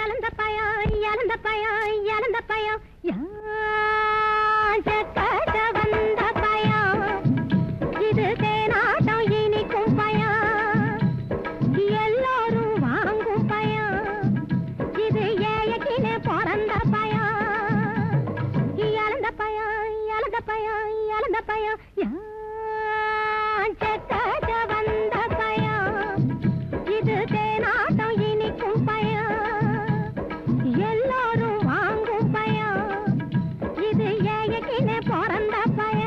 இழந்த பயம் இழந்த பயம் இழந்த பயம் கட்ட வந்த பயம் இது தேனாட்டம் இனிக்கும் பயம் எல்லாரும் வாங்கும் பயம் இது ஏயக்கினே பிறந்த பயம் இழந்த பயம் இழந்த பயம் இழந்த பயம் கட்ட வந்த பயம் இது தேனாட்டம் இனிக்கும் பயம் எல்லாரும் வாங்கும் பயம் இது ஏயக்கினே பிறந்த பயம்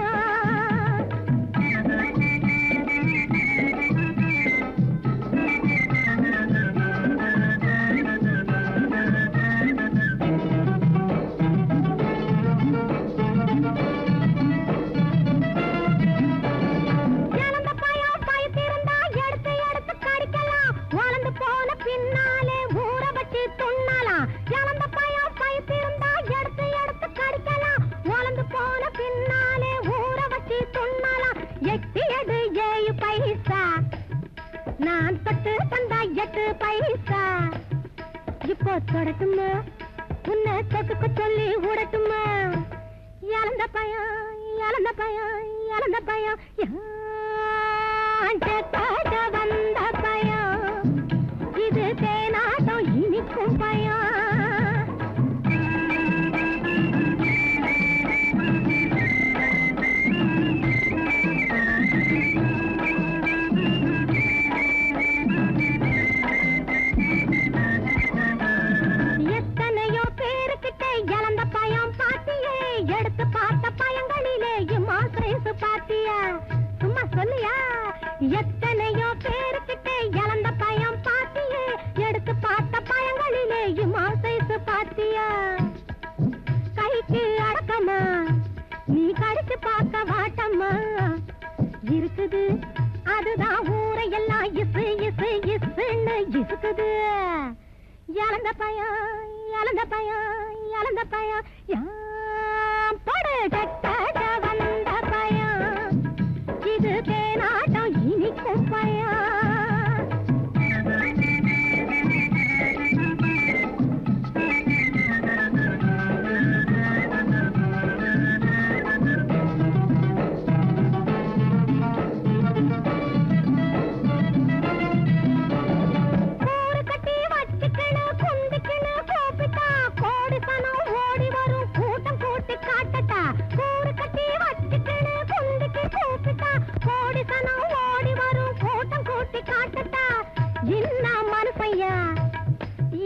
நான் தொட்டு தந்தா 8 பைசா இப்போ தொடட்டுமா உன்னை தொட்டுக்க சொல்லி விடட்டுமா இழந்த பயம் இழந்த பயம் இழந்த பயம் கட்ட வந்த பயம் இது தேனாட்டம் இனிக்கும் பயம் சும்மா சொல்லியா எத்தனையோ பேருக்கிட்ட இழந்த பயம் பாத்தியே எடுத்து பார்த்த பயங்களிலே சைஸ் பாத்தியா கைக்கு அடக்கமா நீ கடிச்சு பார்க்க வாட்டம்மா இருக்குது அதுதான் ஊரையெல்லாம் இசு இசு இசுன்னு இசுக்குது இழந்த பயம் இழந்த பயம் இழந்த பயம் படு கட்ட வந்த பயம் இது தேனாட்டம் இனிக்கும் பயம்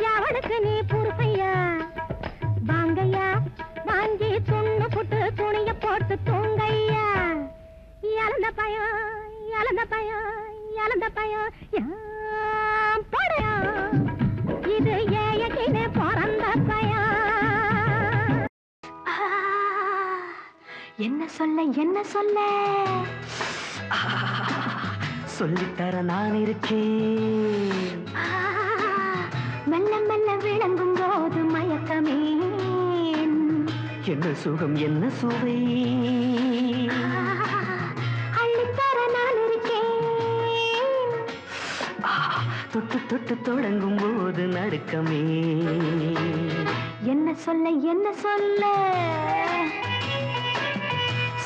எவனுக்கு நீ புருஷையா வாங்கையா வாங்கி துண்ணு புட்டு துணிய போட்டு தூங்கையா இழந்த பயம் இழந்த பயம் இழந்த பயம் படையா இது ஏயக்கினே பிறந்த பயம் என்ன சொல்ல சொல்லித்தர நான் இருக்கேன் மெல்ல மெல்ல விளங்கும் போது மயக்கமே என்ன சுகம் என்ன சுவை அள்ளித்தர நான் இருக்கேன் தொட்டு தொட்டு தொடங்கும் போது நடுக்கமே என்ன சொல்ல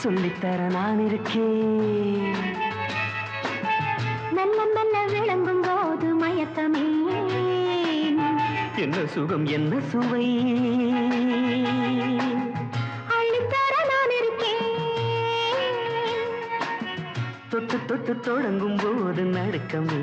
சொல்லித்தர நான் இருக்கேன் மெல்ல மெல்ல விளங்கும் போது மயக்கமே என்ன சுகம் என்ன சுவை அள்ளித்தர நான் இருக்கேன் தொட்டு தொட்டு தொடங்கும் போது நடுக்கமே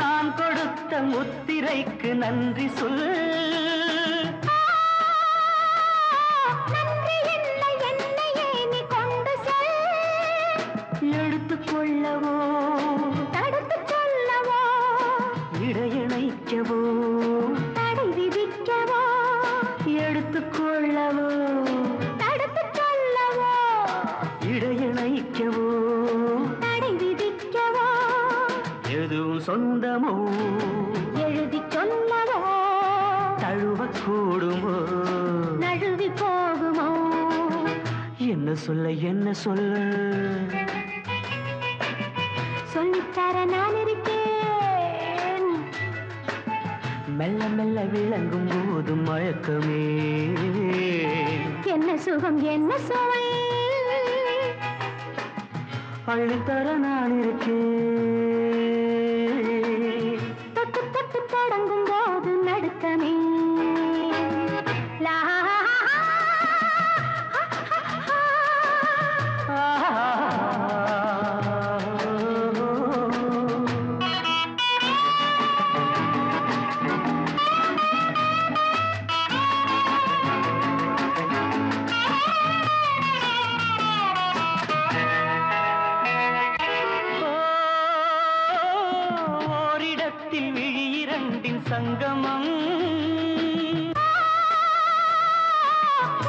நான் கொடுத்த முத்திரைக்கு நன்றி சொல் நன்றி இல்லை என்னையே நீ கொண்டு செல் எடுத்துக்கொள்ளவோ தடுத்து சொல்லவோ இடையணைக்கவோ தடை விதிக்கவோ எடுத்துக்கொள்ளவோ தடுத்து சொல்லவோ இடையணைக்கவோ தடை விதிக்கவோ எதுவும் சொந்தமோ எழுதி சொல்லவோ தழுவக்கூடுமோ நழுவி போகுமோ என்ன சொல்ல சொல்லித்தர நான் இருக்கேன் மெல்ல மெல்ல விளங்கும் போது மயக்கமே என்ன சுகம் என்ன சுவை அள்ளித்தர நான் இருக்கேன் தொட்டு தொட்டு தொடங்கும் போது நடுக்கமே லா ஓரிடத்தில் விழி இரண்டின் சங்கமம்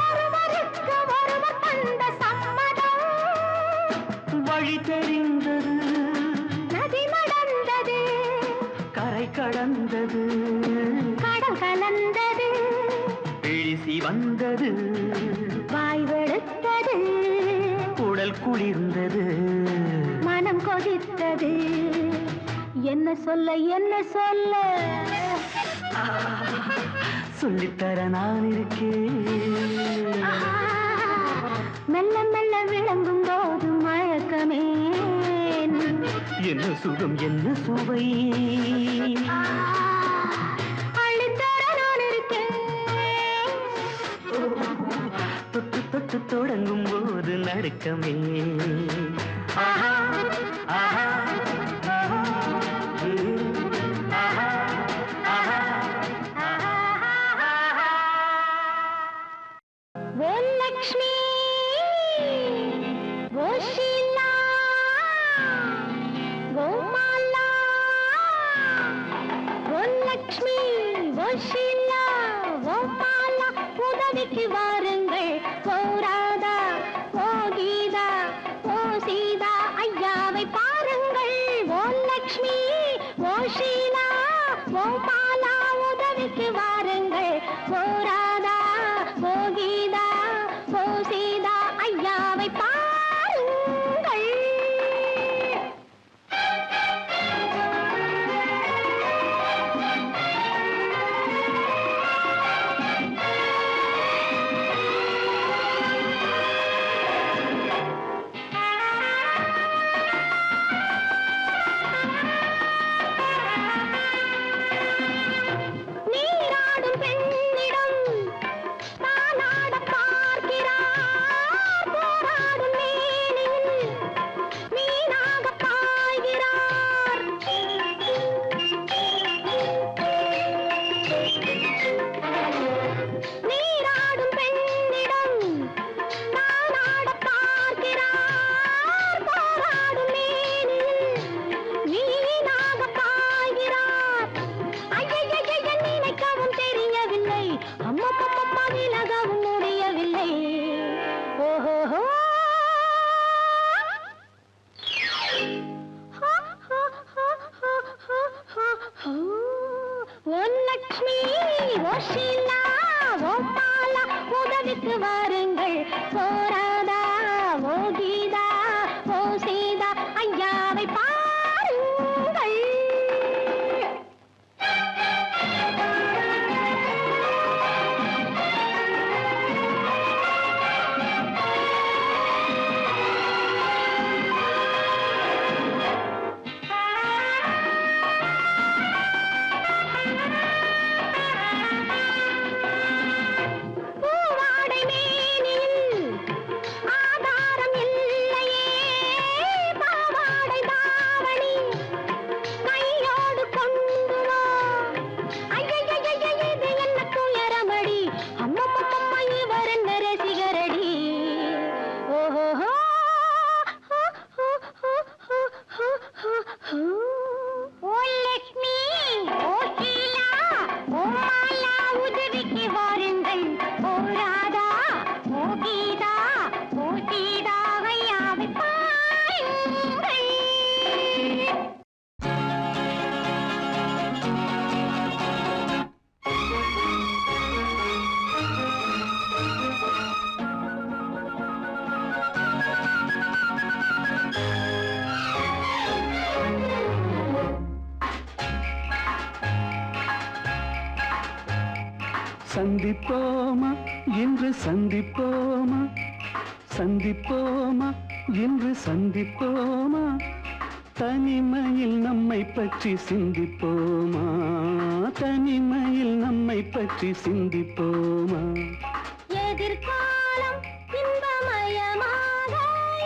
ஒருவருக்கு ஒருவர் தந்த சம்மதம் வழி தெரிந்தது நதி நடந்தது கரை கடந்தது கடல் கலந்தது எழுசி வந்தது வாய் வெளுத்தது உடல் குளிர்ந்தது மனம் கொதித்தது என்ன சொல்ல சொல்லித்தர நான் இருக்கேன் மெல்ல மெல்ல விளங்கும் போது மயக்கமே என்ன சுகம் என்ன சுவை அள்ளித்தர நான் இருக்கேன் தொட்டு தொட்டு தொடங்கும் போது நடுக்கமே ஆஹா ஆஹா ஓ லக்ஷ்மி ஓ ஷீலா ஓ மாலா ஓ லக்ஷ்மி ஓ ஷீலா ஓ மாலா உதவிக்கு வாருங்கள் ஓ ராதா ஓ கீதா ஓ சீதா ஐயாவை பாருங்கள் ஓ லக்ஷ்மி ஓ ஷீலா ஓ மாலா உதவிக்கு வாருங்கள் ஓ ராதா ஓ கீதா ஓ சீதா ஐயாவை பாருங்கள் நீராடும் பெண்ணிடம் தானாட பார்க்கிறார் போராடும் மேனியில் மீனாக பாய்கிறார் நீராடும் பெண்ணிடம் தானாட பார்க்கிறார் போராடும் மேனியில் மீனாக பாய்கிறார் ஐயையைய நினைக்கவும் தெரியவில்லை அம்மப்பப்பா விலகவும் முடியவில்லை ஓஹோஹோ ஓ லக்ஷ்மி ஓ ஷீலா ஓ மாலா உதவிக்கு வாருங்கள் ஓ ராதா ஓ கீதா ஓ சீதா ஐயாவை பாருங்கள் பூவாடை மேனியில் சந்திப்போமா இன்று சந்திப்போமா சந்திப்போமா இன்று சந்திப்போமா தனிமையில் நம்மை பற்றி சிந்திப்போமா தனிமையில் நம்மை பற்றி சிந்திப்போமா எதிர்காலம் இன்பமயமாக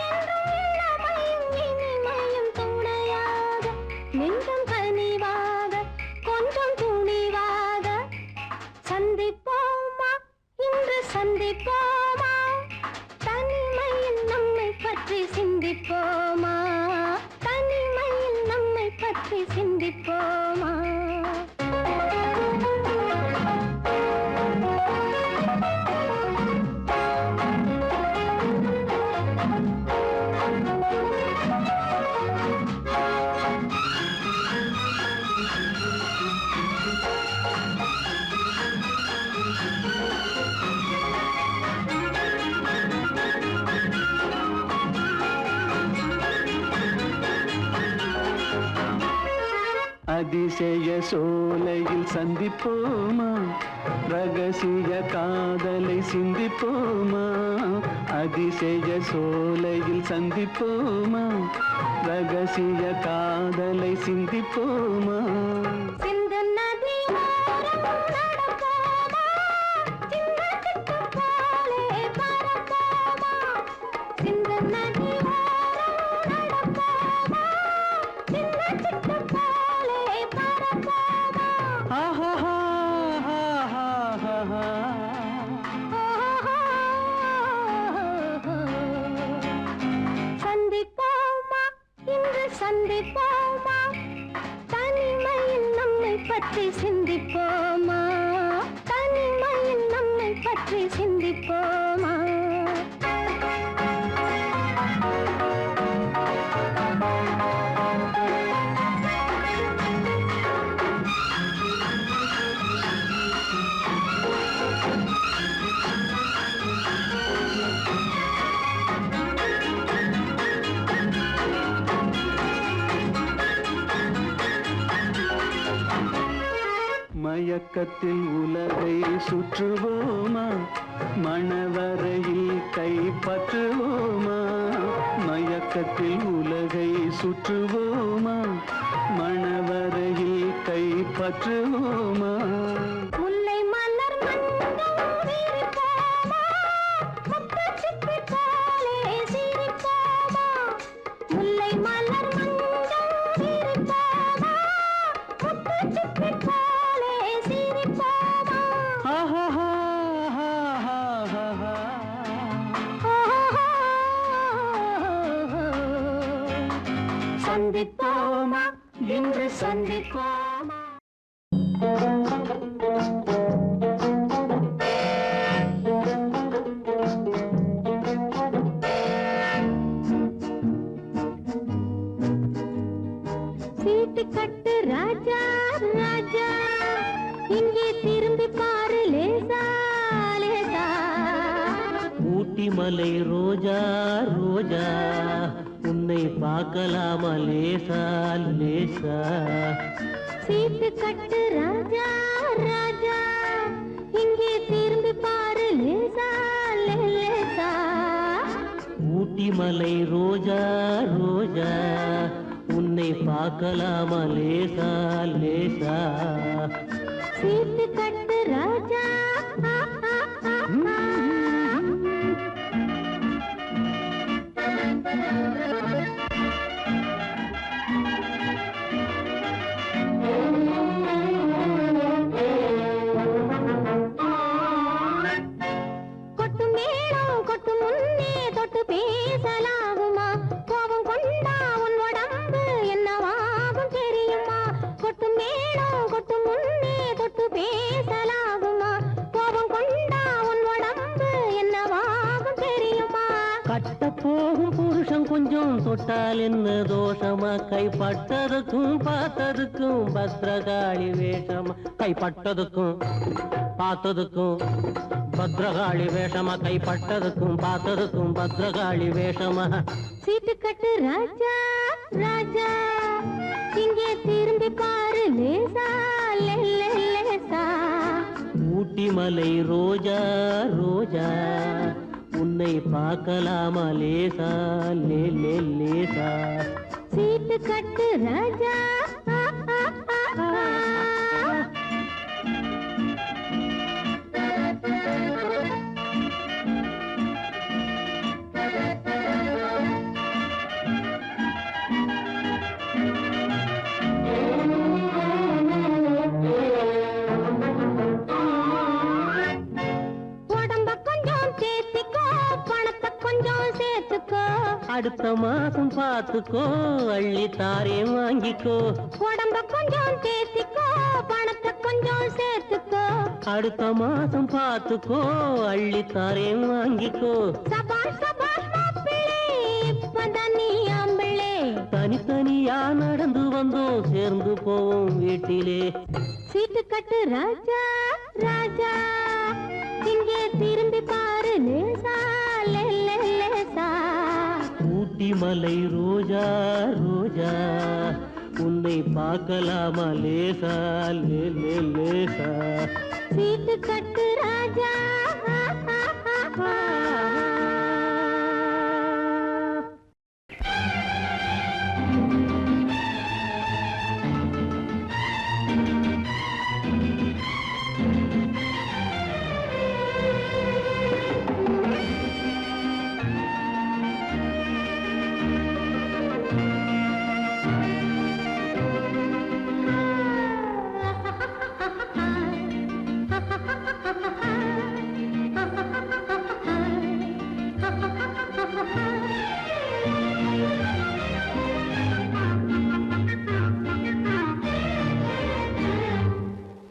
என்றும் இளமையும் இனிமையும் துணையாக நெஞ்சம் கனிவாக கொஞ்சம் துணிவாக சந்திப்போமா இன்று சந்திப்போமா தனிமையில் நம்மை பற்றி சிந்திப்போமா தனிமையில் நம்மை பற்றி சிந்திப்போமா அதிசய சோலையில் சந்திப்போமா ரகசிய காதலை சிந்திப்போமா அதிசய சோலையில் சந்திப்போமா ரகசிய காதலை சிந்திப்போமா சிந்து நதி ஓரம் நடப்போமா சின்ன சிட்டு போலே பறப்போமா சிந்து நதி ஓரம் நடப்போமா சின்ன சிட்டு போலே பறப்போமா சந்திப்போமா இன்று சந்திப்போமா தனிமையில் நம்மை பற்றி சிந்திப்போமா தனிமையில் நம்மை பற்றி சிந்திப்போமா மயக்கத்தில் உலகை சுற்றுவோமா மணவரையில் கைப்பற்றுவோமா மயக்கத்தில் உலகை சுற்றுவோமா மணவரையில் கைப்பற்றுவோமா முல்லை மலர் மஞ்சள் விரிப்போமா முத்துச் சிப்பி போலே சிரிப்போமா முல்லை மலர் மஞ்சள் விரிப்போமா முத்துச் சிப்பி போலே சிரிப்போமா சந்திப்போமா இன்று சந்திப்போமா சீட்டு கட்டு ராஜா ராஜா இங்கே திரும்பி பாரு லேசா லேசா ஊட்டி மலை ரோஜா ரோஜா உன்னை பார்க்கலாமா லேசா லேசா சீட்டு கட்டு ராஜா ராஜா இங்கே திரும்பி பாரு லேசா லேசா ஊட்டி மலை ரோஜா ரோஜா உன்னை பார்க்கலாமா லேசா லேசா சீட்டு கட்டு ராஜா கொட்டு மேளம் கொட்டு முன்னே தொட்டு பேசலாகுமா கோபம் கொண்டா உன் உடம்பு என்னவாகும் தெரியுமா கொட்டு மேளம் கொட்டு முன்னே தொட்டு பேசலாகுமா கோபம் கொண்டா உன் உடம்பு என்னவாகும் தெரியுமா கட்ட போகும் புருஷன் கொஞ்சம் தொட்டால் என்ன தோஷமா கைப்பட்டதுக்கும் பார்த்ததுக்கும் பத்ரகாளி வேஷமா கைப்பட்டதுக்கும் பார்த்ததுக்கும் பத்ரகாளி வேஷமா கைப்பட்டதுக்கும் பார்த்ததுக்கும் பத்ரகாளி வேஷமா சீட்டு கட்டு ராஜா ராஜா இங்கே திரும்பி பாரு லேசா லேசா ஊட்டி மலை ரோஜா ரோஜா உன்னை பார்க்கலாமா லேசா லே லே லேசா சீட்டு கட்டு ராஜா உடம்ப கொஞ்சம் சேர்த்திக்கோ பணத்தை கொஞ்சம் சேர்த்துக்கோ அடுத்த மாசம் பார்த்துக்கோ அள்ளி தாரேன் வாங்கிக்கோ உடம்ப கொஞ்சம் சேர்த்திக்கோ பணத்தை கொஞ்சம் சேர்த்துக்கோ அடுத்த மாசம் பார்த்துக்கோ அள்ளி தாரேன் வாங்கிக்கோ சபாஷ் சபாஷ் மாப்பிள்ளை இப்பதான் நீ ஆம்பிள்ளை தனித்தனியா நடந்து வந்தோம் சேர்ந்து போவோம் வீட்டிலே சீட்டு கட்டு ராஜா ராஜா இங்கே திரும்பி பாரு லேசா லே லே லேசா ஊட்டி மலை ரோஜா ரோஜா உன்னை பார்க்கலாமா லேசா லே லே லேசா சீட்டு கட்டு ராஜா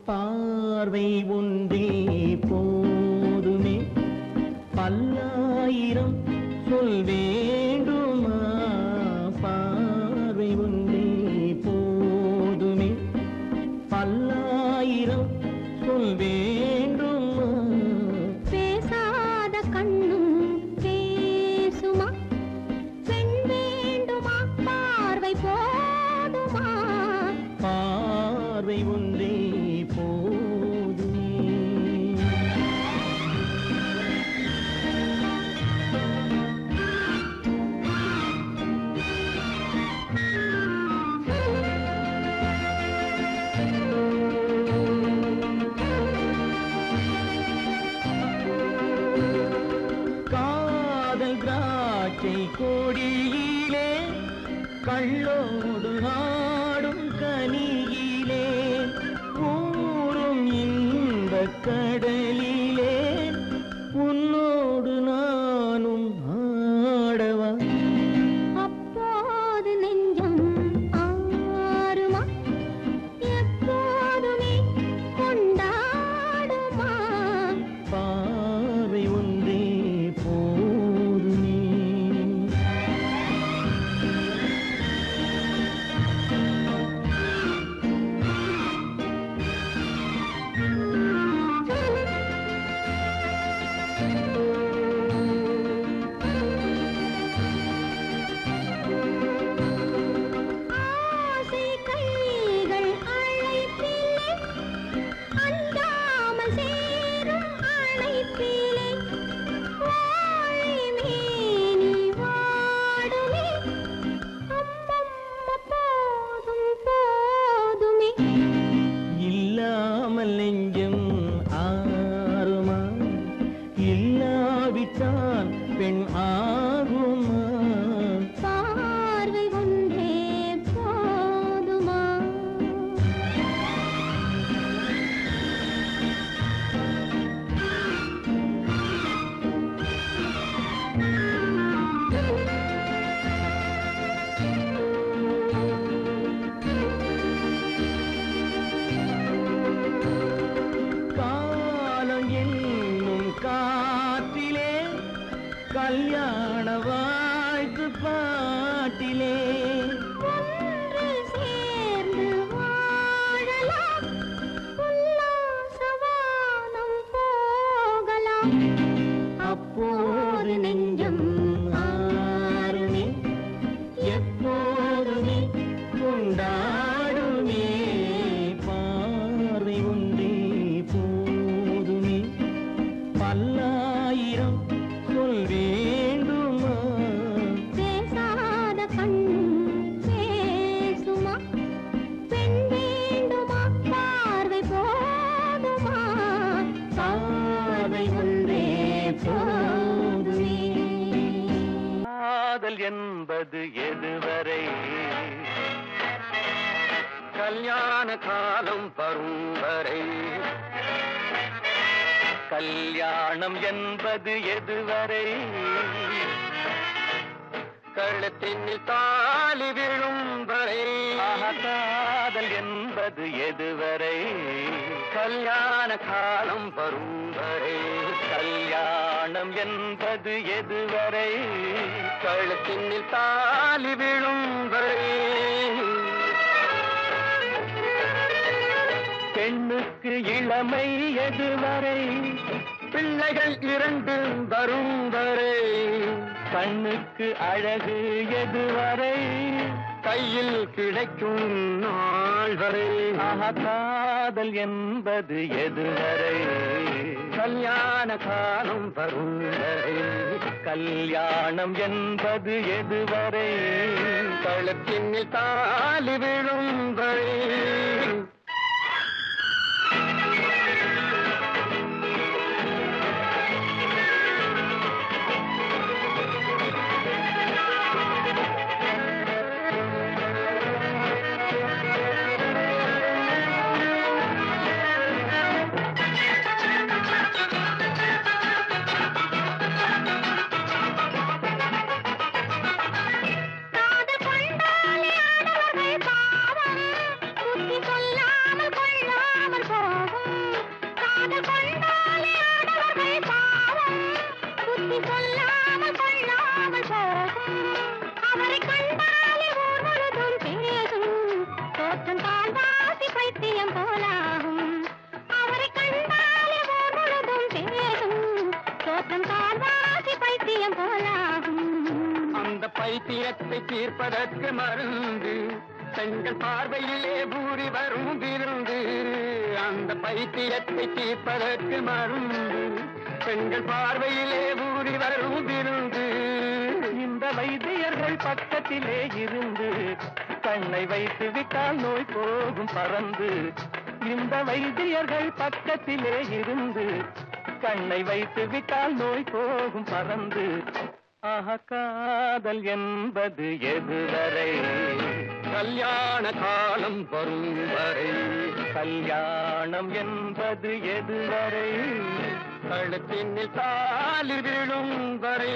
பார்வை ஒன்றே போதுமே பல்லாயிரம் சொல் வேண்டுமா பார்வை ஒன்றே போதுமே பல்லாயிரம் சொல் வேண்டுமா பேசாத கண்ணும் பேசுமா பெண் வேண்டுமா பார்வை போதுமா பார்வை ஒன்றே போதுமே காதல் திராட்சை கொடியிலே கள்ளோடு ஆடும் கனியிலே ஊரும் இன்பக் கடலிலே உன்னோடு நானும் ஆடவா அப்போது நெஞ்சம் ஆறுமா எப்போதுமே கொண்டாடுமா பார்வை ஒன்றே போதுமே ஆசை கைகள் அழைப்பிலே அண்டாமல் சேரும் அழைப்பிலே வாழை மேனி வாடுமே அம்மம்மா போதும் போதுமே இல்லாமல் நெஞ்சம் ஆறுமா இல்லாவிட்டால் பெண் ஆகுமா பார்வை ஒன்றே போதுமா காலம் என்னும் காற்றிலே கல்யாண வாழ்த்து பாட்டிலே ஒன்று சேர்ந்து வாழலாம் உல்லாசவானம் போகலாம் அப்போது நெஞ்சம் ஆறுமே எப்போதுமே கொண்டாடுமே பார்வை ஒன்றே போதுமே கல்யாண காலம் வரும் வரை கல்யாணம் என்பது எதுவரை கழுத்தினில் தாலி விழும் வரை காதல் என்பது எதுவரை கல்யாண காலம் வரும் வரை கல்யாணம் என்பது எதுவரை கழுத்தினில் தாலி விழும் வரை பெண்ணுக்கு இளமை எதுவரை பிள்ளைகள் இரண்டு வரும் வரை கண்ணுக்கு அழகு எதுவரை கையில் கிடைக்கும் நாள் வரை காதல் என்பது எதுவரை கல்யாண காலம் வரும் வரை கல்யாணம் என்பது எதுவரை கழுத்தினில் தாலி விழும் வரை பைத்தியத்தை தீர்ப்பதற்கு மருந்து பெண்கள் பார்வையிலே பூரி வரும் விருந்து அந்த பைத்தியத்தை தீர்ப்பதற்கு மருந்து பெண்கள் பார்வையிலே பூரி வரும் விருந்து இந்த வைத்தியர்கள் பக்கத்திலே இருந்து கண்ணை வைத்து விட்டால் நோய் போகும் பறந்து இந்த வைத்தியர்கள் பக்கத்திலே இருந்து கண்ணை வைத்து விட்டால் நோய் போகும் பறந்து காதல் என்பது எதுவரை கல்யாண காலம் வரும் வரை கல்யாணம் என்பது எதுவரை கழுத்தினில் தாலி விழும் வரை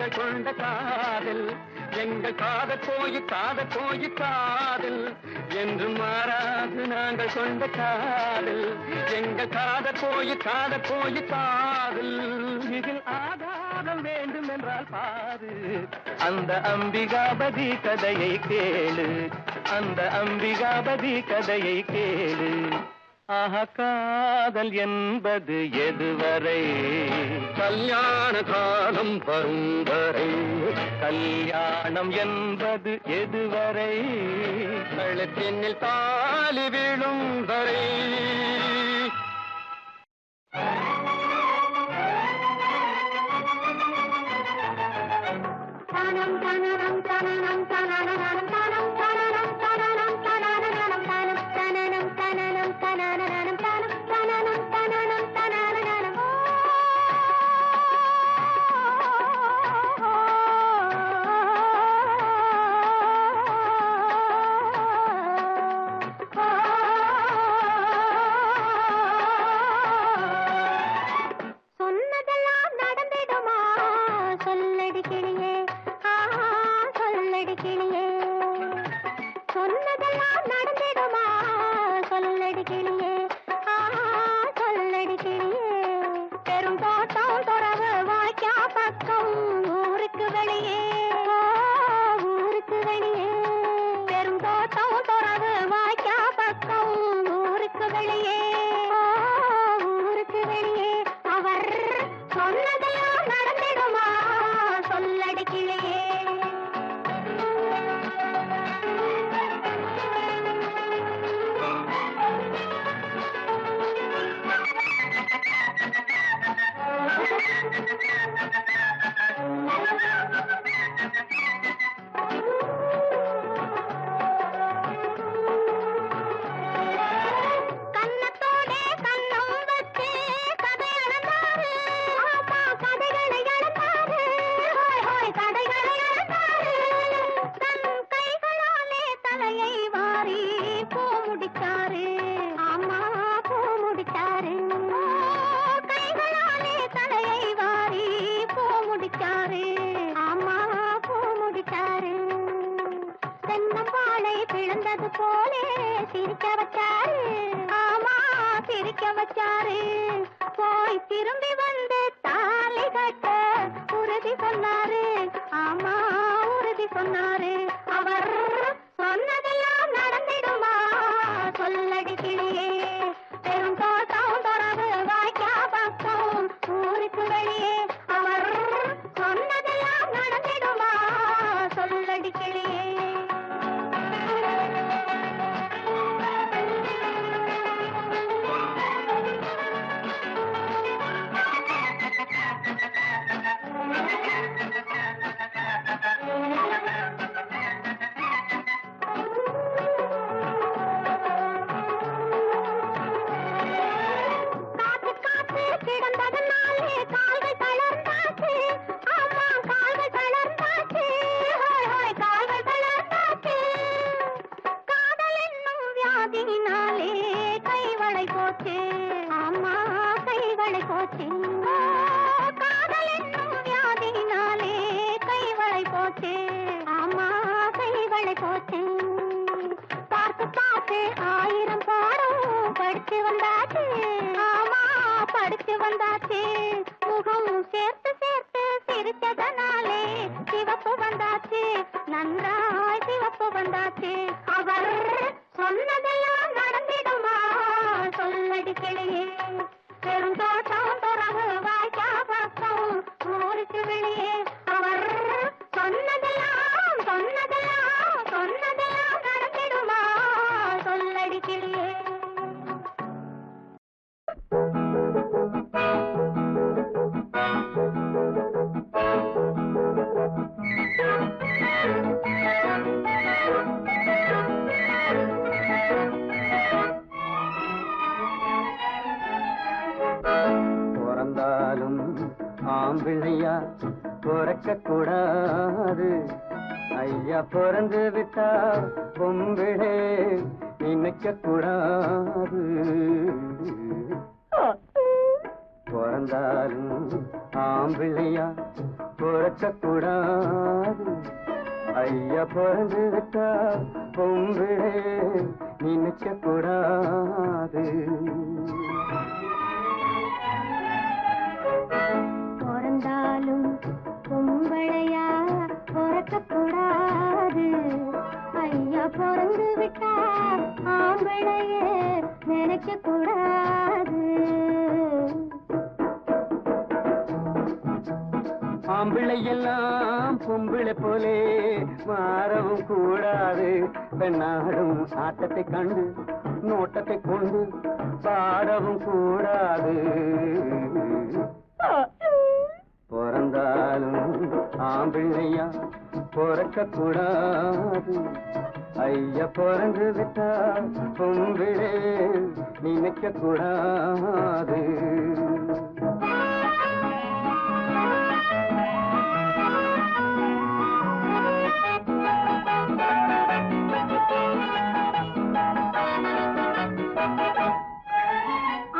கொண்ட காதல் எங்கள் காதல் போய் காதல் என்று மாறாது நாங்கள் கொண்ட காதல் எங்கள் காதல் போய் காதல் இதில் ஆதாரம் வேண்டும் என்றால் பாரு அந்த அம்பிகாபதி கதையை கேளு அந்த அம்பிகாபதி கதையை கேளு காதல் என்பது எதுவரை கல்யாண காலம் வரும் வரை கல்யாணம் என்பது எதுவரை கழுத்தினில் தாலி விழும் வரை வச்சாரு போய் திரும்பி வந்து தாலி கட்ட உறுதி சொன்னாரு ஆமா உறுதி சொன்னாரு அவர் சொன்னதெல்லாம் நடந்திடுமா சொல்லடி கிளியே பெரும் தோட்டம் தொடர்பு வாய்க்கா பக்கம் ஊருக்கு வெளியே அவர் சொன்னதெல்லாம் நடந்திடுமா சொல்லடி கிளியே கிடந்ததனாலே கால்கள் தளர்ந்தாச்சு ஆமா கால்கள் தளர்ந்தாச்சு கால்கள் தளர்ந்தாச்சு காதல் என்னும் வியாதியினாலே கைவளை போச்சு ஆமா கைவளை போச்சு காதல் என்னும் வியாதியினாலே கைவளை போச்சு ஆமா கைவளை போச்சு பார்த்து பார்த்து 1000 பாடம் படிச்சு வந்தாச்சு ஆமா படிச்சு வந்தாச்சு முகம் சேர்த்து சேர்த்து சிரிச்சதனாலே சிவப்பு வந்தாச்சு நன்றாய் சிவப்பு வந்தாச்சு அவர் சொன்னதெல்லாம் நடந்திடுமா சொல்லடி கிளியே பெரும் தோட்டம் துறவு வாய்க்கா பக்கம் ஊருக்கு வெளியே அவர் சொன்னதெல்லாம் சொன்னதெல்லாம் சொன்னதெல்லாம் நடந்திடுமா சொல்லடி கிளியே பிறந்தாலும் ஆம்பிள்ளையா பிறக்க கூடாது ஐயா பிறந்து விட்டா பொம்பிளே நினைக்க கூடாது பிறந்தாலும் ஆம்பிள்ளையா பிறக்க கூடாது ஐயா பிறந்து விட்டா பொம்பிளே நினைக்க கூடாது பிறந்தாலும் பொம்பளையா பிறக்கக்கூடாது ஐயா பிறந்து விட்டா ஆம்பளையே நினைக்க கூடாது ஆம்பிள்ளை எல்லாம் பொம்பிளை போலே மாறவும் கூடாது பெண்ணாடும் ஆட்டத்தை கண்டு நோட்டத்தை கொண்டு பாடவும் கூடாது பிறந்தாலும் ஆம்பிள்ளையா பிறக்க கூடாது ஐயா பிறந்து விட்டா பொம்பிளே நினைக்க கூடாது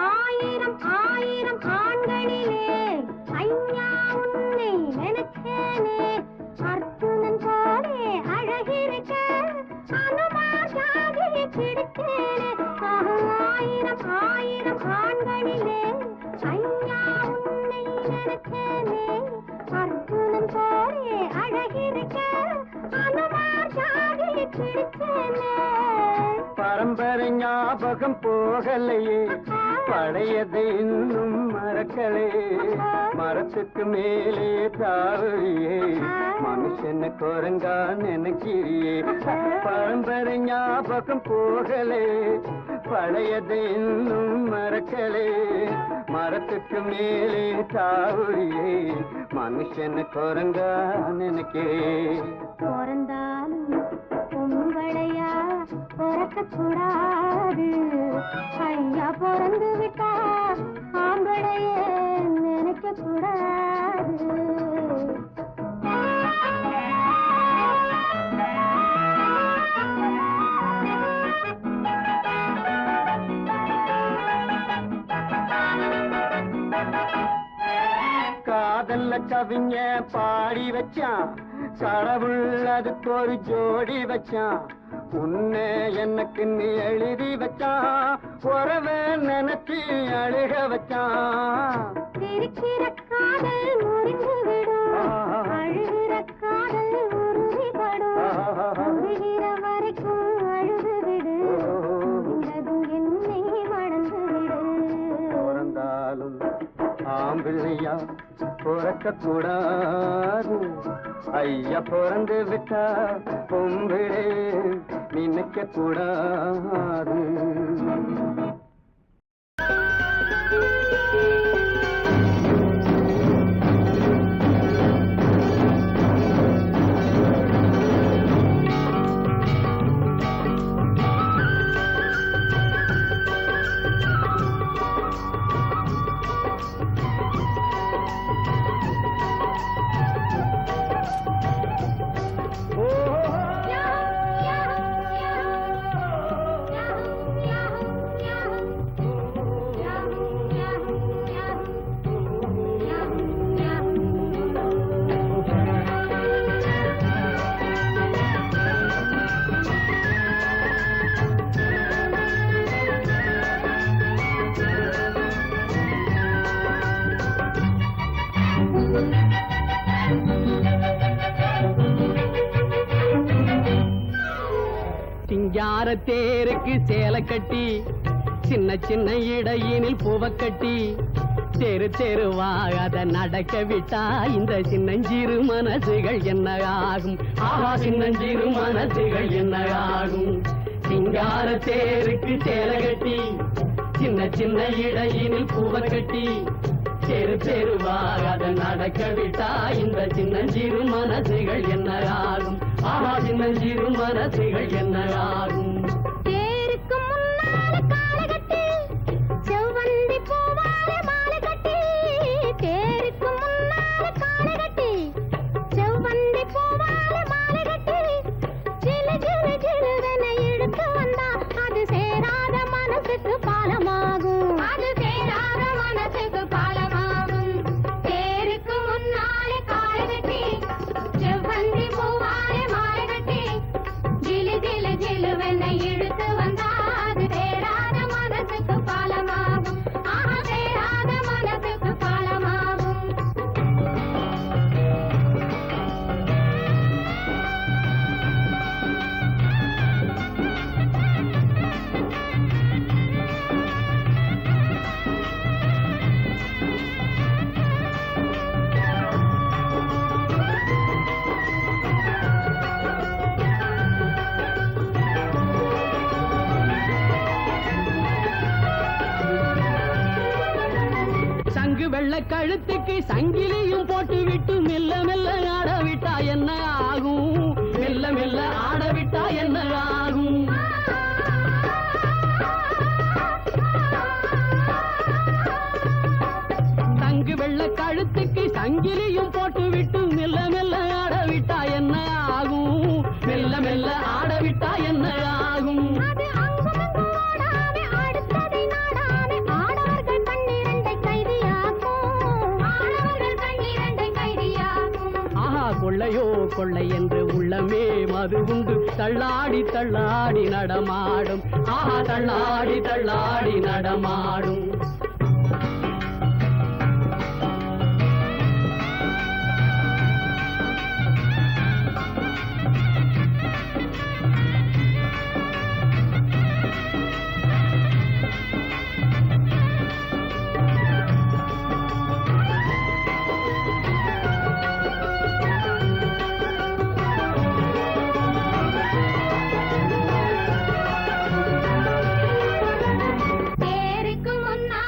ஆயிரம் ஆயிரம் ஆண்களிலே ஐயா உன்னை நினைச்சேனே அர்ஜுனன் போலே அழகிருக்க அனுமாசாகியை பிடித்தேனே ஆயிரம் ஆயிரம் ஆண்களிலே ஐயா உன்னை நினைச்சேனே அர்ஜுனன் போலே அழகிருக்க அனுமாசாகியை பிடித்தேனே பரம்பரை ஞாபகம் போகலையே பழையதை இன்னும் மறக்கலே மரத்துக்கு மேலே தாவழியே மனுஷன குரங்கா நினைக்கிறியே பரம்பரை ஞாபகம் போகலே பழையதை இன்னும் மறக்கலே மரத்துக்கு மேலே தாவழியே மனுஷன குரங்கா நினைக்கிறே பிறந்தாலும் பொம்பளையா பிறக்கக்கூடாது ஐயா பிறந்து விட்டா ஆம்பளையே நினைக்க கூடாது காதல்ல கவிஞ பாடி வச்சான் கடவுள் அதுக்கு ஒரு ஜோடி வச்சான் உன்னை எனக்கு நீ எழுதி வச்சான் உறவை நினைச்சு அழுக வச்சான் சிரிக்கிற காதல் முறிந்து விடும் அழுகிற காதல் உறுதிப்படும் உருகிற வரைக்கும் அழுது விடு இன்றதும் என்னை மணந்து விடு பிறந்தாலும் ஆம்பிள்ளையா பிறக்க கூடாது ஐயா பிறந்து விட்டா பொம்பிளே நினைக்க கூடாது சிங்கார தேருக்கு சேலை கட்டி சின்ன சின்ன இடையினில் பூவ கட்டி தெரு தெருவாக அதை நடக்க விட்டா இந்த சின்னஞ்சிறு மனசுகள் என்ன ஆகும் ஆஹா சின்னஞ்சிறு மனசுகள் என்ன ஆகும் சிங்கார தேருக்கு சேலை கட்டி சின்ன சின்ன இடையினில் பூவ கட்டி தெரு தெருவாக அதை நடக்க விட்டா இந்த சின்னஞ்சிறு மனசுகள் என்ன ஆகும் ஆஹா சின்னஞ்சிறு மனசுகள் என்ன ஆகும் தேருக்கு முன்னால காலை கட்டி செவ்வந்தி பூவால மாலை கட்டி தேருக்கு முன்னால காலை கட்டி செவ்வந்தி பூவால மாலை கட்டி ஜிலு ஜிலு ஜிலுவென இழுத்து வந்தா அது சேராத மனசுக்கு பாலமாகும் அது சேராத மனசுக்கு பாலமாகும் தேருக்கு முன்னால காலை கட்டி செவ்வந்தி பூவால மாலை கட்டி ஜிலு ஜிலு ஜிலுவென இழுத்து வந்தா அது சேராத மனசுக்கு பாலமாகும் ஆஹா சேராத மனசுக்கு பாலமாகும் சங்கு வெள்ள கழுத்துக்கு சங்கிலியும் போட்டு விட்டு மெல்ல மெல்ல ஆட விட்டா என்ன ஆகும் மெல்ல மெல்ல ஆட விட்டா என்ன ஆகும் சங்கு வெள்ள கழுத்துக்கு சங்கிலியும் போட்டு விட்டு மெல்ல மெல்ல ஆட விட்டா என்ன ஆகும் மெல்ல மெல்ல ஆட விட்டா என்ன ஆகும் அது அங்குமங்கும் ஓடாமே அடுத்ததை நாடாமே ஆடவர்கள் கண்ணிரண்டை கைதியாக்கும் ஆடவர்கள் கண்ணிரண்டை கைதியாக்கும் ஆஹா கொள்ளையோ கொள்ளை என்று உள்ளமே மது உண்டு தள்ளாடி தள்ளாடி நடமாடும் ஆஹா தள்ளாடி தள்ளாடி நடமாடும் தேருக்கு முன்னால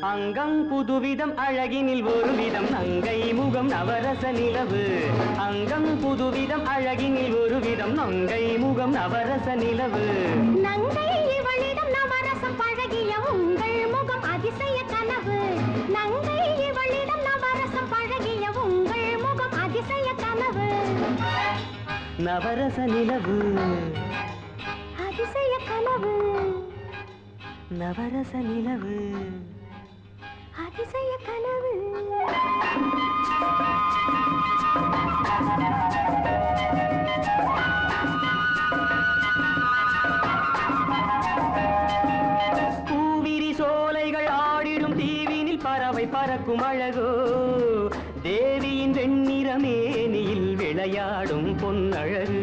அங்கம் புதுவிதம் அழகினில் ஒரு விதம் நங்கை முகம் நவரச நிலவு. அங்கம் புதுவிதம் அழகினில் ஒரு விதம் நங்கை முகம் நவரச நிலவு. நங்கை இவளிடம் நவரசம் பழகிய உங்கள் முகம் அதிசய கனவு. நங்கை இவளிடம் நவரசம் பழகிய உங்கள் முகம் அதிசய கனவு. நவரச நிலவு அதிசய கனவு. நவரச நிலவு அதிசய கனவு. பூவிரி சோலைகள் ஆடிடும் தீவினில் பறவை பறக்கும் அழகோ. தேவியின் வெண்ணிற மேனியில் விளையாடும் பொன்னழகு.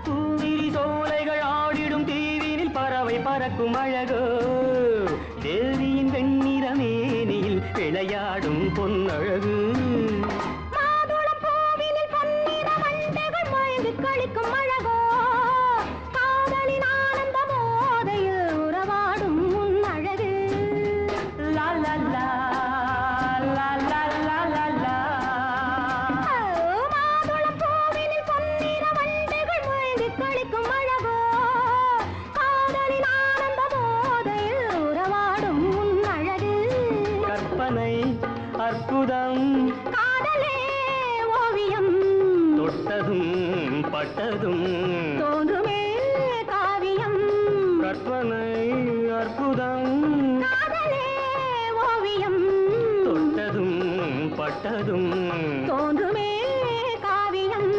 பூவிரி சோலைகள் ஆடிடும் தீவினில் பறவை பறக்கும் அழகோ. தேவியின் வெண்ணிற மேனியில் விளையாடும் பொன்னழகு. மாதுளம் பூவினில் பொன்னிற வண்டுகள் மயங்கி களிக்கும் அழகோ. காதலின் ஆனந்த போதையில் உறவாடும் உன் அழகு. லா லா லா லா லா லா லா லா. மாதுளம் பூவினில் பொன்னிற வண்டுகள் மயங்கி களிக்கும் அழகோ. காதலின் ஆனந்த போதையில் உறவாடும் உன் அழகு. கற்பனை அற்புதம் காதலே ஓவியம் தொட்டதும் பட்டதும். தோன்றுமே காவியம். கற்பனை அற்புதம் காதலே ஓவியம் தொட்டதும் பட்டதும். தோன்றுமே காவியம்.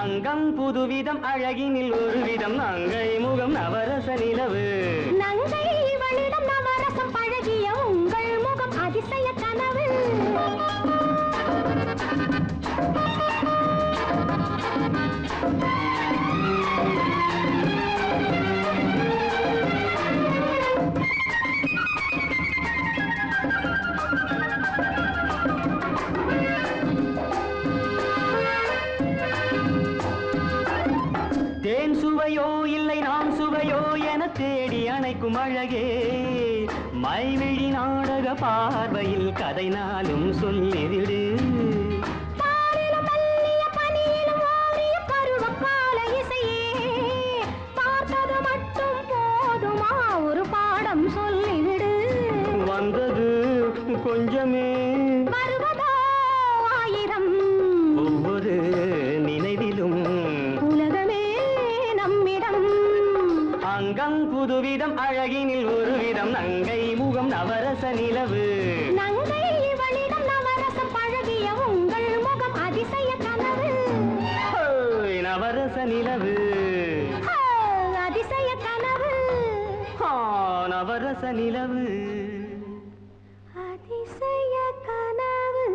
அங்கம் புதுவிதம் அழகினில் ஒரு விதம் நங்கை முகம் நவரச நிலவு. நங்கை இவளிடம் நவரசம் பழகிய உங்கள் முகம் அதிசய கனவு. தேன் சுவையோ இல்லை நாம் சுவையோ என தேடி அணைக்கும் அழகே. மைவிழி நாடக பார்வையில் கதை நாளும் சொல்லிவிடு. பாலிலும் மெல்லிய பனியிலும் ஓடிய பருவகால இசையே. பார்த்தது மட்டும் போதுமா ஒரு பாடம் சொல்லிவிடு. வந்தது கொஞ்சமே வருவதோ ஆயிரம். ஒவ்வொரு நினைவிலும் உலகமே நம்மிடம். அங்கம் புதுவிதம் அழகினில் ஒரு விதம் நங்கை முகம் நவரச நிலவு. நங்கை இவளிடம் நவரசம் பழகிய உங்கள் முகம் அதிசய கனவு. ஹோய், நவரச நிலவு அதிசய கனவு. நவரச நிலவு. அதிசய கனவு.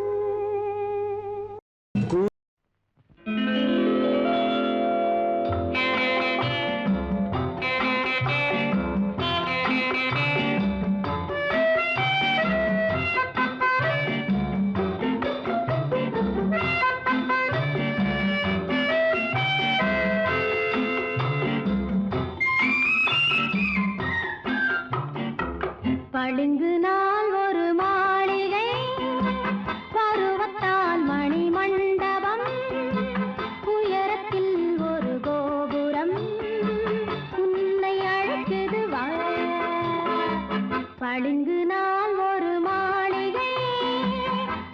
பளிங்கு நாள் ஒரு மாளிகை. பருவத்தால் மணி மண்டபம். உயரத்தில் ஒரு கோபுரம். உன்னை அழைக்குது வா. பளிங்கு நாள் ஒரு மாளிகை.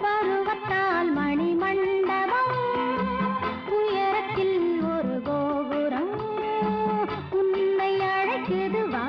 பருவத்தால் மணி மண்டபம். உயரத்தில் ஒரு கோபுரம். உன்னை அழைக்குது வா.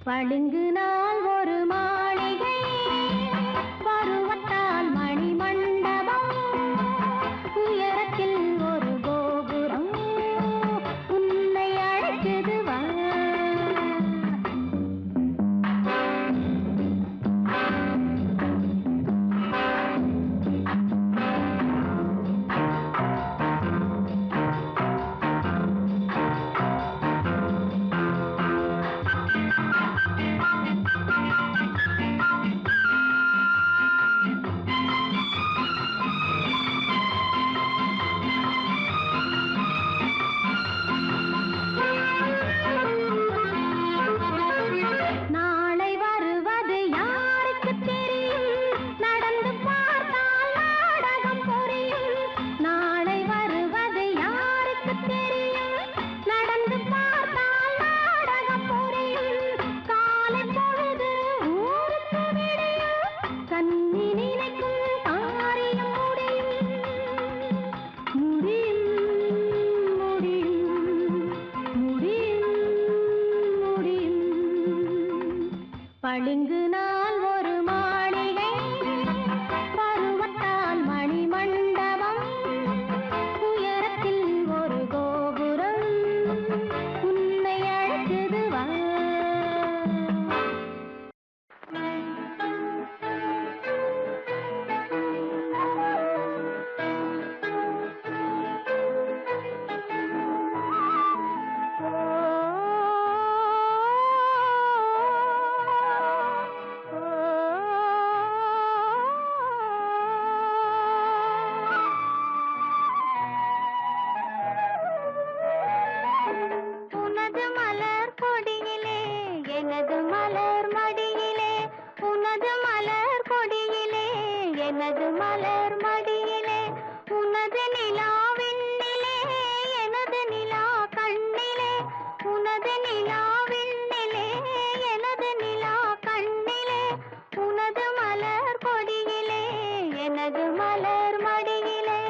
பளிங்கு நாள் ஒரு மாளிகை பருவத்தால் மணிமண்டபம் உயரத்தில் ஒரு கோபுரம் உன்னை அழைக்குது வா நாளை வருவது யாருக்கு தெரியும் நடந்து பார்த்தால் நாடகம் புரியும் நாளை வருவது யாருக்கு தெரியும் நடந்து பார்த்தால் நாடகம் புரியும் காலை பொழுது ஊருக்கு விடியும் கண்ணி நினைக்கும் காரியம் முடியும் பளிங்கு நாள் ஒரு மாளிகை பருவத்தால் மணிமண்டபம் உயரத்தில் ஒரு கோபுரம் உன்னை அழைக்குது வா உனது மலர் கொடியிலே எனது மலர் மடியிலே உனது மலர் கொடியிலே எனது மலர் மடியிலே உனது நிலா விண்ணிலே எனது நிலா கண்ணிலே உனது நிலா விண்ணிலே எனது நிலா கண்ணிலே உனது மலர் கொடியிலே எனது மலர் மடியிலே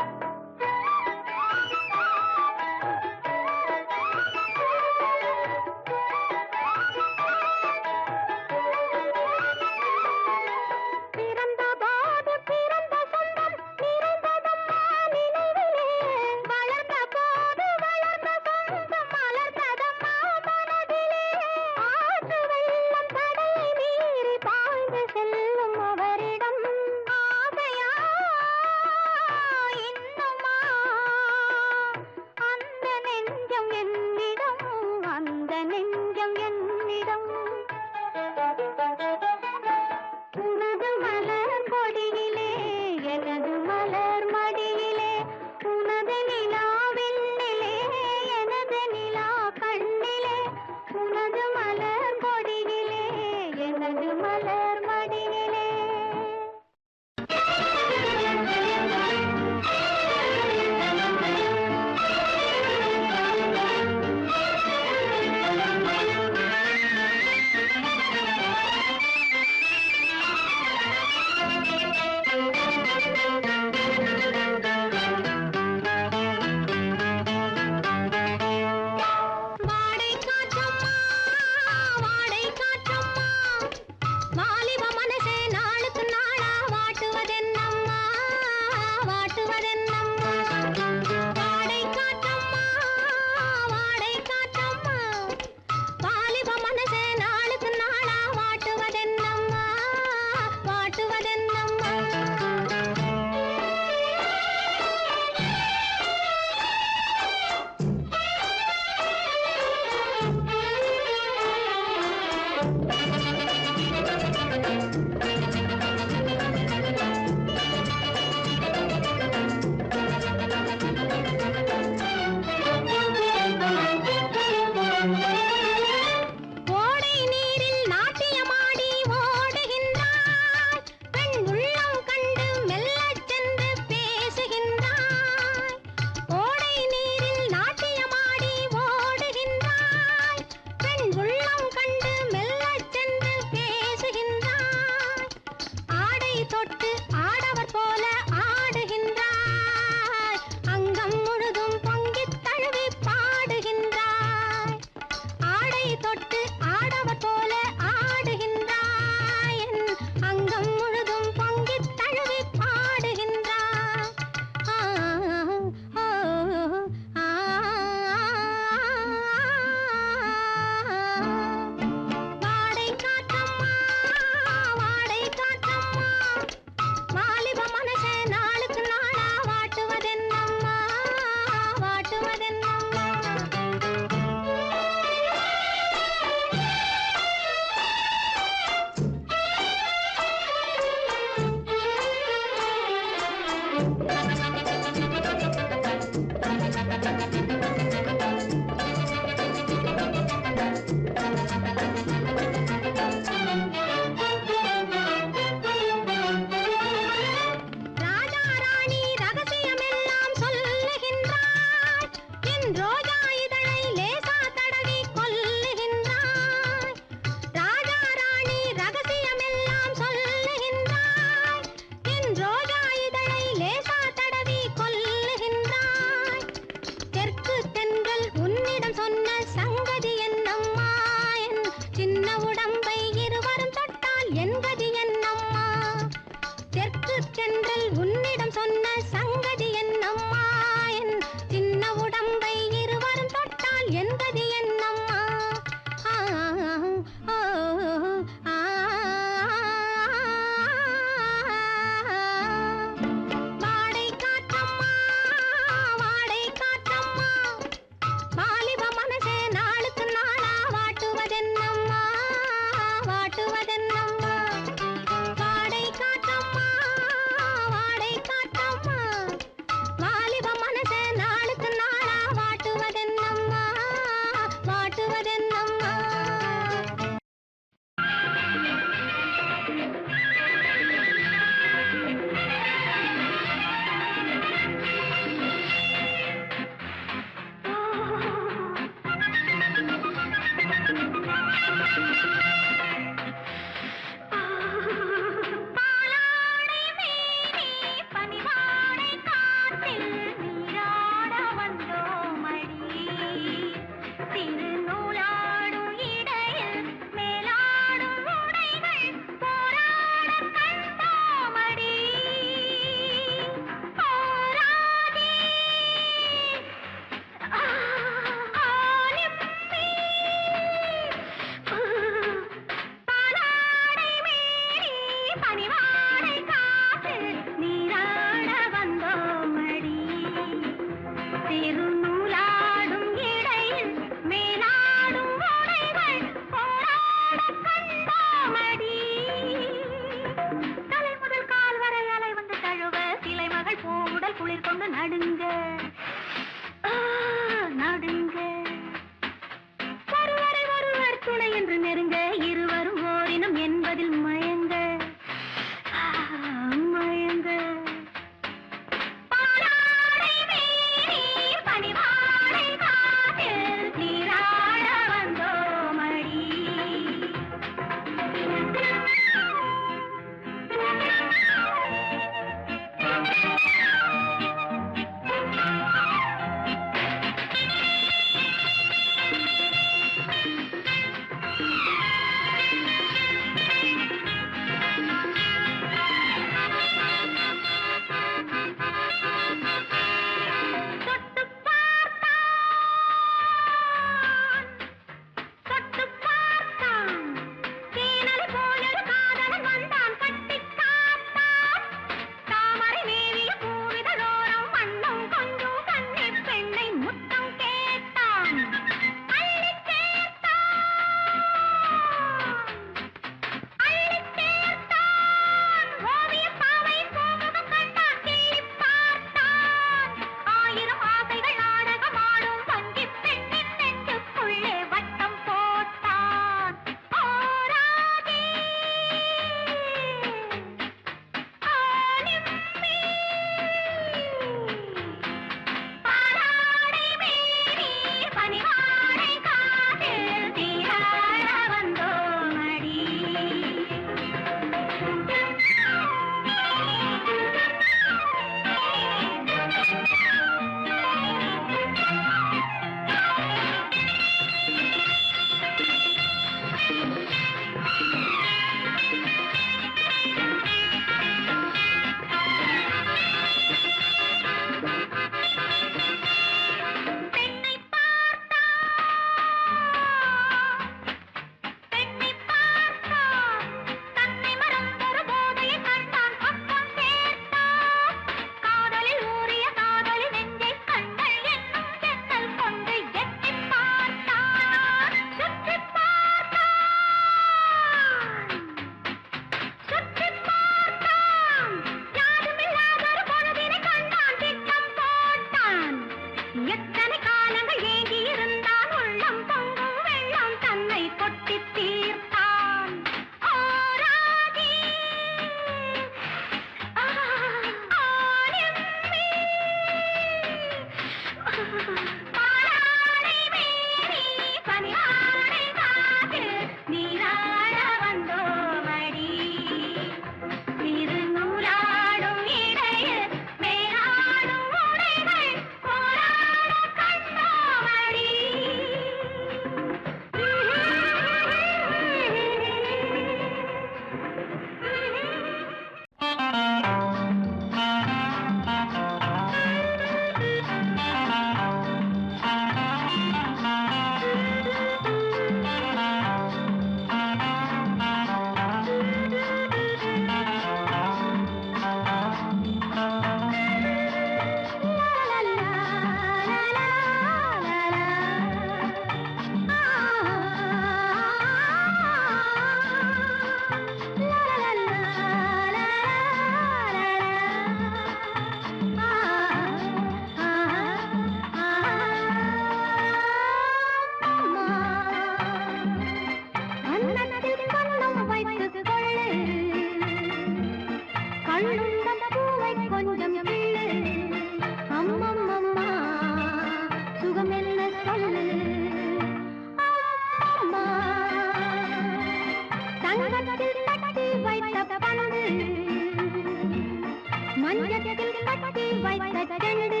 செண்டு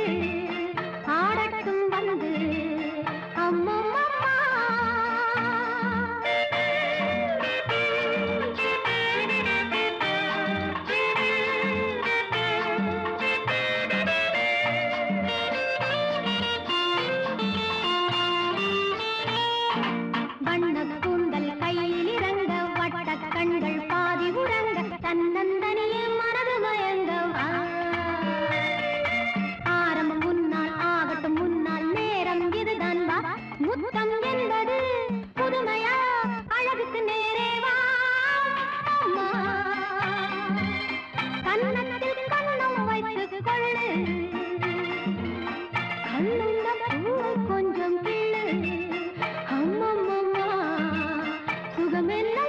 ஆடட்டும் வந்து அம்மம்மா கண்கள் பாதி உறங்க தன்னந்தனியே மனது மயங்க ஆரம்பம் முன்னால் ஆகட்டும் முன்னால் நேரம் இதுதான் வா முத்தம் என்பது புதுமையா அழகுக்கு நேரே வா கண்ணத்தில் கண்ணம் வைத்து கொள்ளு கண்ணுண்ட பூவை கொஞ்சம் கிள்ளு அம்மம்மா சுகமெல்லாம்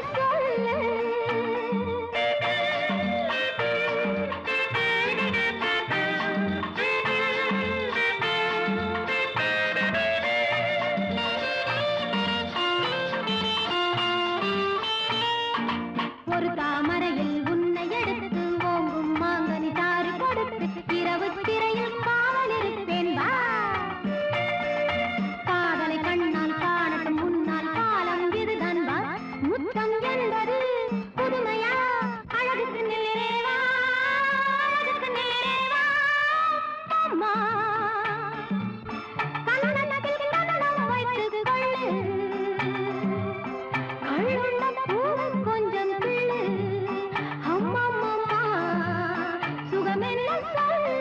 ஒரு தாமரையில் உன்னை எடுத்து ஓங்கும் மாங்கனி தாறு கொடுத்து இரவு திரையில் காவல் இருப்பேன் வா காதலை கண்ணால் காணட்டும் முன்னால் காலம் இதுதான் வா முத்தம் என்பது புதுமையா அழகுக்கு நேரே வா அழகுக்கு நேரே வா அம்மா கண்ணத்தில் கண்ணம் வைத்து கொள்ளு கண்ணுண்ட பூவை கொஞ்சம் கிள்ளு அம்மம்மா சுகமெல்லாம் சொல்லு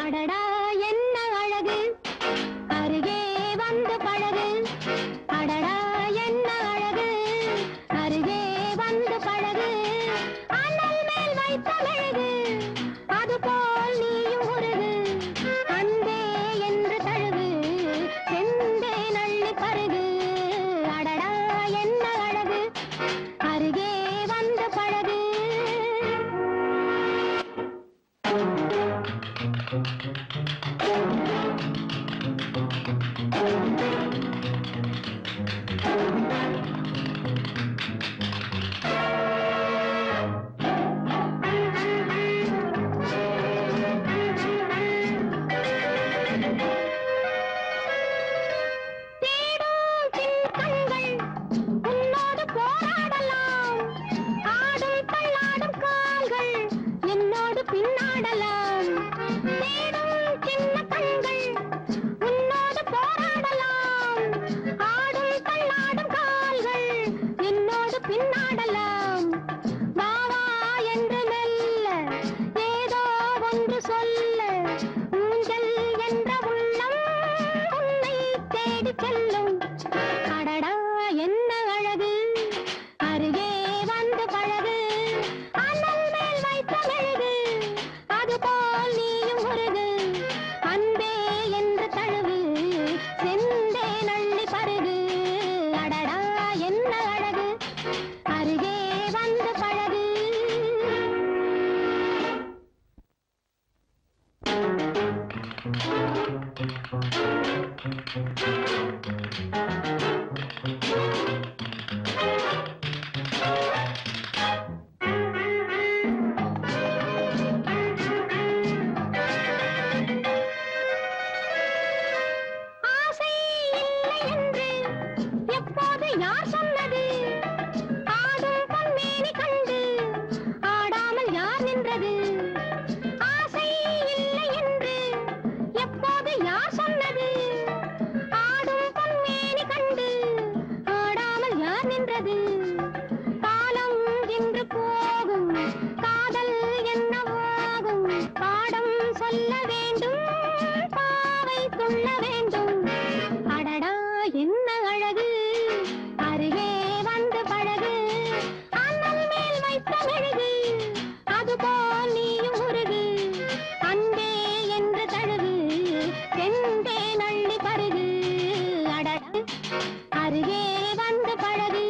அடடா என்ன அழகு அருகே வந்து பழகு அடடா என்ன அழகு அருகே வந்து பழகு அண்ணல் மேல் வைத்த மெழுகு அதுபோல் நீயும் உருகு அன்பே என்று தழுவு செந்தே நள்ளி பருகு அடடா என்ன அழகு அருகே வந்து பழகு தேடும் சின்ன கண்கள் உன்னோடு போராடலாம் ஆடும் தள்ளாடும் கால்கள் என்னோடு பின்னாடலாம் தேடும் சின்ன கண்கள் உன்னோடு போராடலாம் ஆடும் தள்ளாடும் கால்கள் என்னோடு பின்னாடலாம் வா வா என்று மெல்ல ஏதோ ஒன்று சொல்ல ஊஞ்சல் என்ற உள்ளம் உன்னை தேடி செல்லும் அடடா என்ன அழகு அருகே வந்து பழகு அண்ணல் மேல் வைத்த மெழுகு அதுபோல் நீயும் உருகு அன்பே என்று தழுவு செந்தே நள்ளி பருகு அடடா என்ன அழகு அருகே வந்து பழகு ஆசை இல்லை என்று எப்போது யார் சொன்னது ஆடும் பொன்மேனி கண்டு ஆடாமல் யார் நின்றது ஆசை இல்லை என்று எப்போது யார் சொன்னது ஆடும் பொன்மேனி கண்டு ஆடாமல் யார் நின்றது காலம் என்று போகும் காதல் என்னவாகும் பாடம் சொல்ல வேண்டும் துள்ள வேண்டும். அடடா என்ன அழகு, அருகே வந்து பழகு, அண்ணல் மேல் வைத்த மெழுகு, அதுபோல் நீயும் உருகு, அன்பே என்று தழுகு, செந்தே நள்ளி பருகு. அடடா அருகே வந்து பழகு.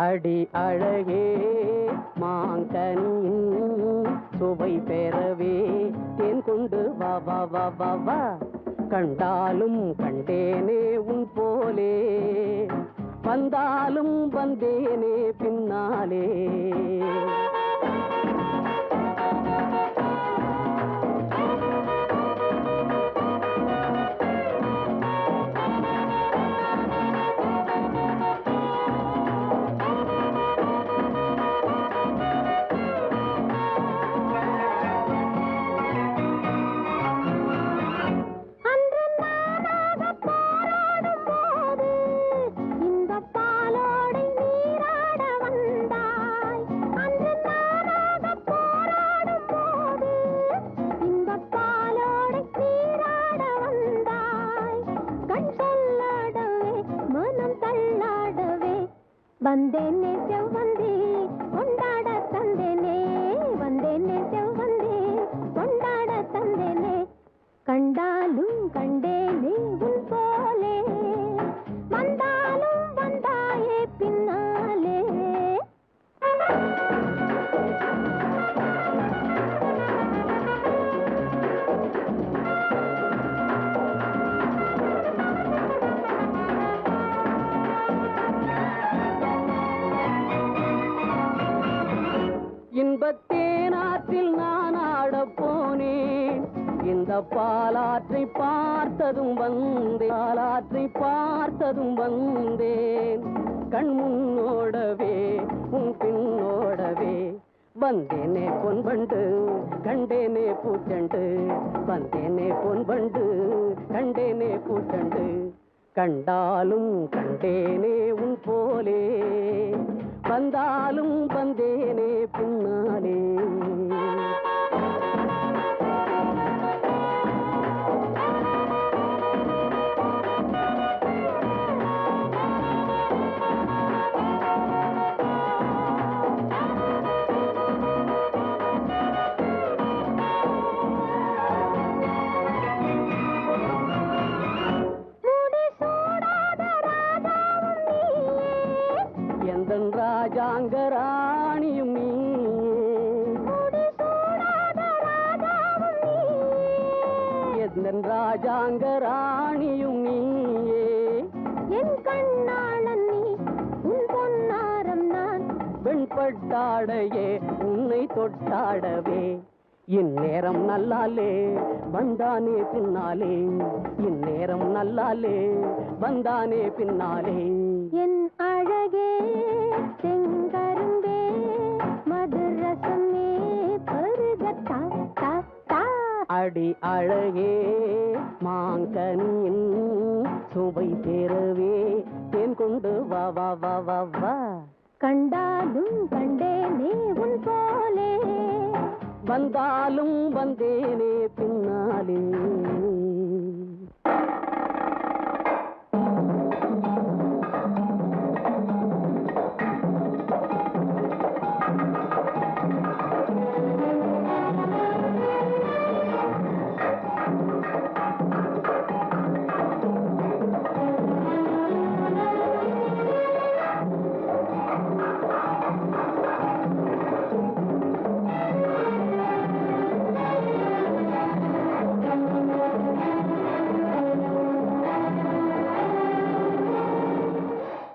அடி அழகே மாங்கனியின் சுவை பெறவே தேன் கொண்டு வா வா வா வா வா கண்டாலும் கண்டேனே உன் போலே வந்தாலும் வந்தேனே பின்னாலே வந்தேனே செவ்வந்தே கொண்டாட தந்தேனே வந்தேனே செவ்வந்தே கொண்டாட தந்தேனே கண்டாலும் கண்டேனே உன் போலே வந்தாலும் வந்தாயே பின்னாலே இன்பத்தேனாற்றில் நான் ஆடப் போனேன் இந்த பாலாற்றை பார்த்ததும் வந்தேன் பாலாற்றை பார்த்ததும் வந்தேன் கண் முன்னோடவே உன் பின்னோடவே வந்தேனே பொன்பண்டு கண்டேனே பூச்சண்டு வந்தேனே பொன்பண்டு கண்டேனே பூச்சண்டு கண்டாலும் கண்டேனே உன் போலே வந்தாலும் வந்தேனே பின்னாலே ராஜாங்கராணியும் எந்தன் ராஜாங்கராணியும் நீயே என் கண்ணாளன் நீ உன் பொன்னாரம் நான் வெண்பட்டாடையே உன்னை தொட்டாடவே இந்நேரம் நல்லாலே வந்தானே பின்னாலே இந்நேரம் நல்லாலே வந்தானே பின்னாலே என் அழகே செங்கரும்பே மதுரசமே பருகத்தா தா தா அடி அழகே மாங்கனியின் சுவை தேரவே தேன் கொண்டு வா வா வா வா வா கண்டாலும் கண்டேனே உன் போலே வந்தாலும் வந்தேனே பின்னாலே